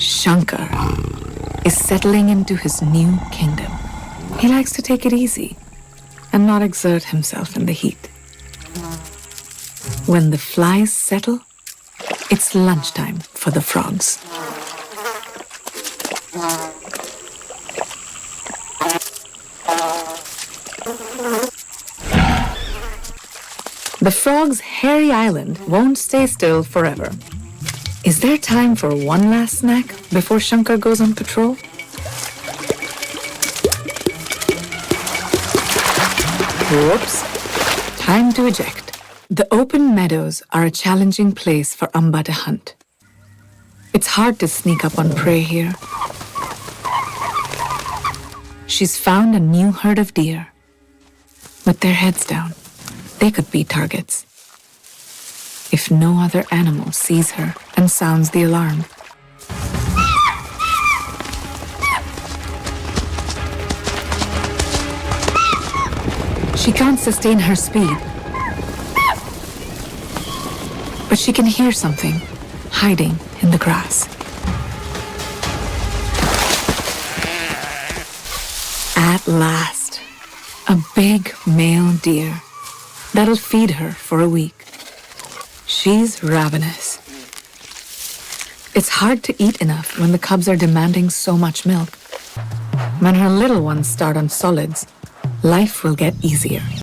Shankar is settling into his new kingdom. He likes to take it easy and not exert himself in the heat. When the flies settle, it's lunchtime for the frogs. The frogs' hairy island won't stay still forever. Is there time for one last snack before Shankar goes on patrol? Whoops. Time to eject. The open meadows are a challenging place for Amba to hunt. It's hard to sneak up on prey here. She's found a new herd of deer. With their heads down, they could be targets. If no other animal sees her and sounds the alarm. She can't sustain her speed, but she can hear something hiding in the grass. At last, a big male deer that'll feed her for a week. She's ravenous. It's hard to eat enough when the cubs are demanding so much milk. When her little ones start on solids, life will get easier.